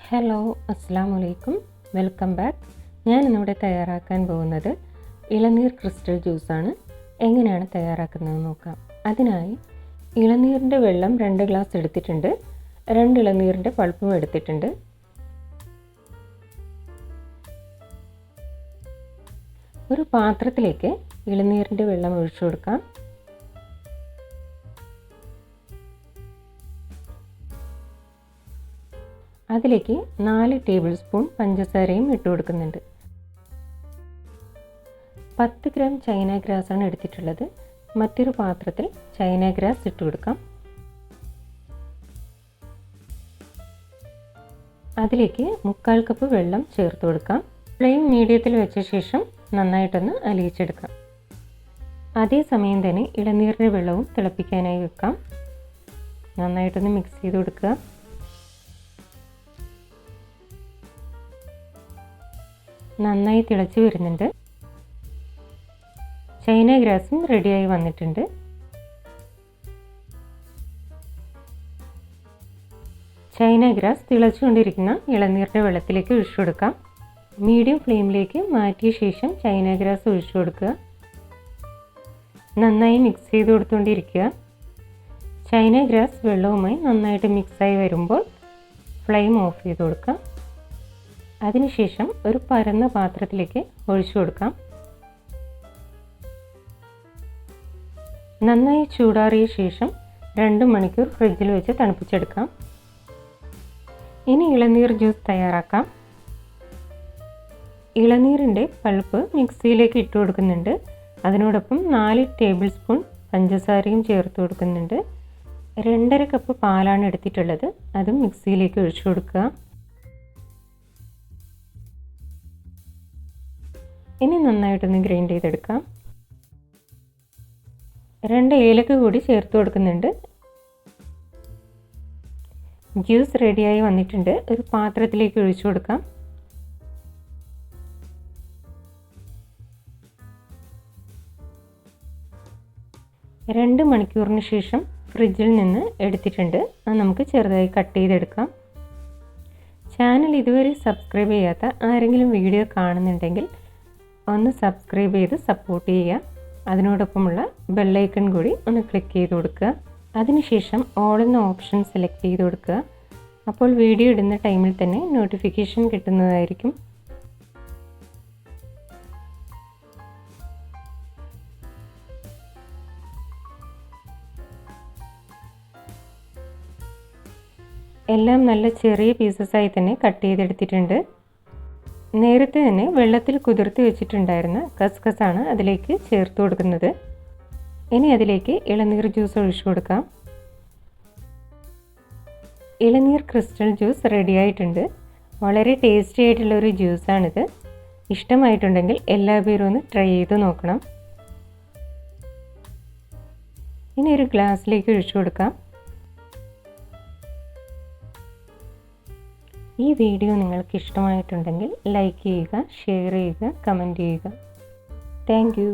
Hello, അസ്സലാമു അലൈക്കും. Welcome back. ഞാൻ ഇന്നിവിടെ തയ്യാറാക്കാൻ പോകുന്നത് ഇളനീർ ക്രിസ്റ്റൽ ജ്യൂസാണ്. എങ്ങനെയാണ് തയ്യാറാക്കുന്നത് നോക്കാം. അതിനായി ഇളനീരിൻ്റെ വെള്ളം 2 ഗ്ലാസ് എടുത്തിട്ടുണ്ട്. 2 ഇളനീരിൻ്റെ പൾപ്പും എടുത്തിട്ടുണ്ട്. ഒരു പാത്രത്തിലേക്ക് ഇളനീരിൻ്റെ വെള്ളം ഒഴിച്ചു കൊടുക്കാം. അതിലേക്ക് 4 ടേബിൾ സ്പൂൺ പഞ്ചസാരയും ഇട്ട് കൊടുക്കുന്നുണ്ട്. 10 ഗ്രാം ചൈന ഗ്രാസാണ് എടുത്തിട്ടുള്ളത്. മറ്റൊരു പാത്രത്തിൽ ചൈന ഗ്രാസ് ഇട്ട് കൊടുക്കാം. അതിലേക്ക് 1/4 കപ്പ് വെള്ളം ചേർത്ത് കൊടുക്കാം. ഫ്ലെയിം മീഡിയത്തിൽ വെച്ച ശേഷം നന്നായിട്ടൊന്ന് അലിയിച്ചെടുക്കാം. അതേസമയം തന്നെ ഇളനീരിൻ്റെ വെള്ളവും തിളപ്പിക്കാനായി വെക്കാം. നന്നായിട്ടൊന്ന് മിക്സ് ചെയ്ത് കൊടുക്കുക. നന്നായി തിളച്ച് വരുന്നുണ്ട്. ചൈന ഗ്രാസും റെഡിയായി വന്നിട്ടുണ്ട്. ചൈന ഗ്രാസ് തിളച്ചുകൊണ്ടിരിക്കുന്ന ഇളനീരിൻ്റെ വെള്ളത്തിലേക്ക് ഒഴിച്ചു കൊടുക്കാം. മീഡിയം ഫ്ലെയിമിലേക്ക് മാറ്റിയ ശേഷം ചൈന ഗ്രാസ് ഒഴിച്ചു കൊടുക്കുക. നന്നായി മിക്സ് ചെയ്ത് കൊടുത്തുകൊണ്ടിരിക്കുക. ചൈന ഗ്രാസ് വെള്ളവുമായി നന്നായിട്ട് മിക്സായി വരുമ്പോൾ ഫ്ലെയിം ഓഫ് ചെയ്ത് കൊടുക്കാം. അതിനുശേഷം ഒരു പരന്ന പാത്രത്തിലേക്ക് ഒഴിച്ചു കൊടുക്കാം. നന്നായി ചൂടാറിയ ശേഷം 2 മണിക്കൂർ ഫ്രിഡ്ജിൽ വെച്ച് തണുപ്പിച്ചെടുക്കാം. ഇനി ഇളനീർ ജ്യൂസ് തയ്യാറാക്കാം. ഇളനീരിൻ്റെ പൾപ്പ് മിക്സിയിലേക്ക് ഇട്ട് കൊടുക്കുന്നുണ്ട്. അതിനോടൊപ്പം 4 ടേബിൾ സ്പൂൺ പഞ്ചസാരയും ചേർത്ത് കൊടുക്കുന്നുണ്ട്. 2.5 കപ്പ് പാലാണ് എടുത്തിട്ടുള്ളത്. അതും മിക്സിയിലേക്ക് ഒഴിച്ചു കൊടുക്കുക. ഇനി നന്നായിട്ടൊന്ന് ഗ്രൈൻഡ് ചെയ്തെടുക്കാം. 2 ഏലക്ക കൂടി ചേർത്ത് കൊടുക്കുന്നുണ്ട്. ജ്യൂസ് റെഡിയായി വന്നിട്ടുണ്ട്. ഒരു പാത്രത്തിലേക്ക് ഒഴിച്ചു കൊടുക്കാം. രണ്ട് മണിക്കൂറിന് ശേഷം ഫ്രിഡ്ജിൽ നിന്ന് എടുത്തിട്ടുണ്ട്. അത് നമുക്ക് ചെറുതായി കട്ട് ചെയ്തെടുക്കാം. ചാനൽ ഇതുവരെ സബ്സ്ക്രൈബ് ചെയ്യാത്ത ആരെങ്കിലും വീഡിയോ കാണുന്നുണ്ടെങ്കിൽ ഒന്ന് സബ്സ്ക്രൈബ് ചെയ്ത് സപ്പോർട്ട് ചെയ്യുക. അതിനോടൊപ്പമുള്ള ബെല്ലൈക്കൺ കൂടി ഒന്ന് ക്ലിക്ക് ചെയ്ത് കൊടുക്കുക. അതിനുശേഷം ഓൾ എന്ന ഓപ്ഷൻ സെലക്ട് ചെയ്ത് കൊടുക്കുക. അപ്പോൾ വീഡിയോ ഇടുന്ന ടൈമിൽ തന്നെ നോട്ടിഫിക്കേഷൻ കിട്ടുന്നതായിരിക്കും. എല്ലാം നല്ല ചെറിയ പീസസായി തന്നെ കട്ട് ചെയ്തെടുത്തിട്ടുണ്ട്. നേരത്തെ തന്നെ വെള്ളത്തിൽ കുതിർത്ത് വെച്ചിട്ടുണ്ടായിരുന്ന കസ്കസാണ് അതിലേക്ക് ചേർത്ത് കൊടുക്കുന്നത്. ഇനി അതിലേക്ക് ഇളനീർ ജ്യൂസ് ഒഴിച്ചു കൊടുക്കാം. ഇളനീർ ക്രിസ്റ്റൽ ജ്യൂസ് റെഡി ആയിട്ടുണ്ട്. വളരെ ടേസ്റ്റി ആയിട്ടുള്ളൊരു ജ്യൂസാണിത്. ഇഷ്ടമായിട്ടുണ്ടെങ്കിൽ എല്ലാവരും ഒന്ന് ട്രൈ ചെയ്ത് നോക്കണം. ഇനി ഒരു ഗ്ലാസ്സിലേക്ക് ഒഴിച്ചു കൊടുക്കാം. ഈ വീഡിയോ നിങ്ങൾക്ക് ഇഷ്ടമായിട്ടുണ്ടെങ്കിൽ ലൈക്ക് ചെയ്യുക, ഷെയർ ചെയ്യുക, കമൻറ്റ് ചെയ്യുക. Thank you.